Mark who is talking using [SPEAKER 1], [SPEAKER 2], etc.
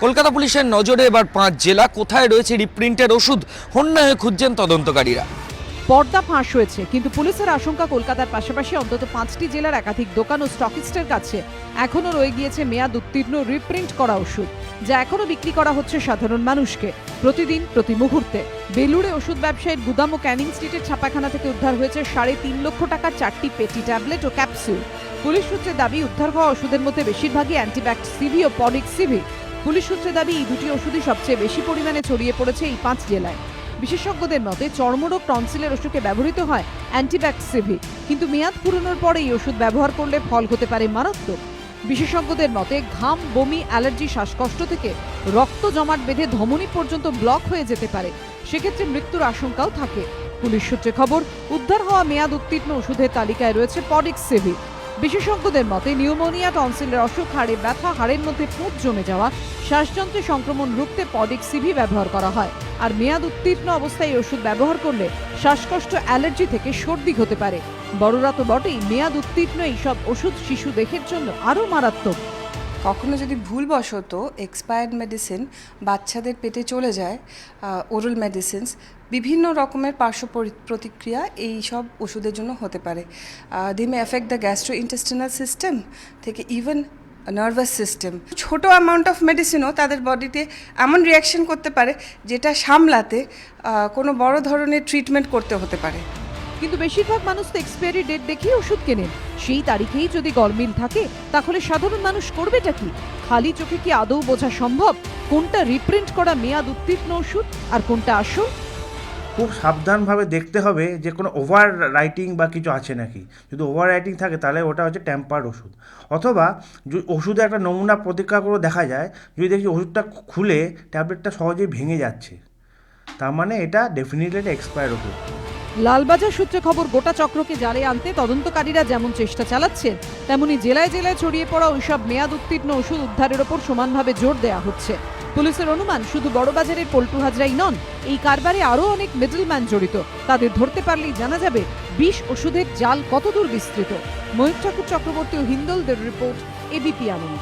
[SPEAKER 1] কলকাতা পুলিশের নজরে এবার 5 জেলা। কোথায় রয়েছে রিপ্রিন্টের ওষুধ, হন্যে হয়ে খুঁজছেন তদন্তকারীরা।
[SPEAKER 2] পর্দা ফাঁস হয়েছে, কিন্তু পুলিশের আশঙ্কা কলকাতার পাশাপাশি অন্তত 5টি জেলার একাধিক দোকান ও স্টকিস্টের কাছে এখনও রয়ে গিয়েছে মেয়াদ উত্তীর্ণ রিপ্রিন্ট করা ওষুধ, যা এখনও বিক্রি করা হচ্ছে সাধারণ মানুষকে প্রতিদিন প্রতি মুহূর্তে। বেলুড়ে ওষুধ ব্যবসায়ীর গুদাম ও ক্যানিং স্ট্রিটের ছাপাখানা থেকে উদ্ধার হয়েছে 3.5 লক্ষ টাকার 4টি পেটি ট্যাবলেট ও ক্যাপসুল। পুলিশ সূত্রে দাবি, উদ্ধার হওয়া ওষুধের মধ্যে বেশিরভাগই অ্যান্টিব্যাক্ট সিভি ও পডিক সিভি। পুলিশ সূত্রে দাবি, এই দুটি ওষুধই সবচেয়ে বেশি পরিমাণে ছড়িয়ে পড়েছে এই 5 জেলায়। বিশেষজ্ঞদের মতে, চর্মরোগ টনসিলের ওষুধে ব্যবহৃত হয় অ্যান্টিব্যাক্ট সিভি, কিন্তু মেয়াদ পুরনোর পরে এই ওষুধ ব্যবহার করলে ফল হতে পারে মারাত্মক। বিশেষজ্ঞদের মতে, ঘাম, বমি, অ্যালার্জি, শ্বাসকষ্ট থেকে রক্ত জমাট বেঁধে ধমনী পর্যন্ত ব্লক হয়ে যেতে পারে। সেক্ষেত্রে মৃত্যুর আশঙ্কাও থাকে। পুলিশ সূত্রে খবর, উদ্ধার হওয়া মেয়াদ উত্তীর্ণ ওষুধের তালিকায় রয়েছে পডিক সিভি। বিশেষজ্ঞদের মতে, নিউমোনিয়া, টনসিলের অসুখ, হাড়ে ব্যথা, হাড়ের মধ্যে পুঁজ জমে যাওয়া, শ্বাসযন্ত্রে সংক্রমণ রুখতে পডিক সিভি ব্যবহার করা হয়। আর মেয়াদ উত্তীর্ণ অবস্থায় এই ওষুধ ব্যবহার করলে শ্বাসকষ্ট, অ্যালার্জি থেকে সর্দি হতে পারে। বড়রা তো বটেই, মেয়াদ উত্তীর্ণ এইসব ওষুধ শিশু দেহের জন্য আরও মারাত্মক।
[SPEAKER 3] কখনো যদি ভুলবশত এক্সপায়ার্ড মেডিসিন বাচ্চাদের পেটে চলে যায়, ওরাল মেডিসিনস, বিভিন্ন রকমের পার্শ্ব প্রতিক্রিয়া এই সব ওষুধের জন্য হতে পারে। দে মে এফেক্ট দ্য গ্যাস্ট্রোইন্টেস্টিনাল সিস্টেম থেকে ইভেন নার্ভাস সিস্টেম। ছোট অ্যামাউন্ট অফ মেডিসিনও তাদের বডিতে এমন রিয়াকশন করতে পারে যেটা সামলাতে কোনো বড় ধরনের ট্রিটমেন্ট করতে হতে পারে।
[SPEAKER 2] কিন্তু বেশিরভাগ মানুষ তো এক্সপায়ারি ডেট দেখেই ওষুধ কেনেন। সেই তারিখেই যদি গরমিল থাকে, তাহলে সাধারণ মানুষ করবেটা কি? খালি চোখে কি আদৌ বোঝা সম্ভব কোনটা রিপ্রিন্ট করা মেয়াদ উত্তীর্ণ ওষুধ আর কোনটা আসল?
[SPEAKER 4] খুব সাবধানভাবে দেখতে হবে যে কোনো ওভার রাইটিং বা কিছু আছে নাকি। যদি ওভার রাইটিং থাকে তাহলে ওটা হচ্ছে ট্যাম্পার্ড ওষুধ। অথবা যদি ওষুধে একটা নমুনা প্রতিক্রিয়া করে দেখা যায়, যদি দেখি ওষুধটা খুলে ট্যাবলেটটা সহজেই ভেঙে যাচ্ছে, তার মানে এটা ডেফিনেটলি একটা এক্সপায়ার্ড ওষুধ।
[SPEAKER 2] লালবাজার সূত্রে খবর, গোটা চক্রকে জালে আনতে তদন্তকারীরা যেমন চেষ্টা চালাচ্ছেন, তেমনি জেলায় জেলায় ছড়িয়ে পড়া ওইসব মেয়াদ উত্তীর্ণ ওষুধ উদ্ধারের ওপর সমানভাবে জোর দেওয়া হচ্ছে। পুলিশের অনুমান, শুধু বড়বাজারের পল্টু হাজরাই নন, এই কারবারে আরও অনেক মিডলম্যান জড়িত। তাদের ধরতে পারলেই জানা যাবে বিষ ওষুধের জাল কতদূর বিস্তৃত। ময়ূর ঠাকুর চক্রবর্তী ও হিন্দলদের রিপোর্ট, এবিপি আনন্দ।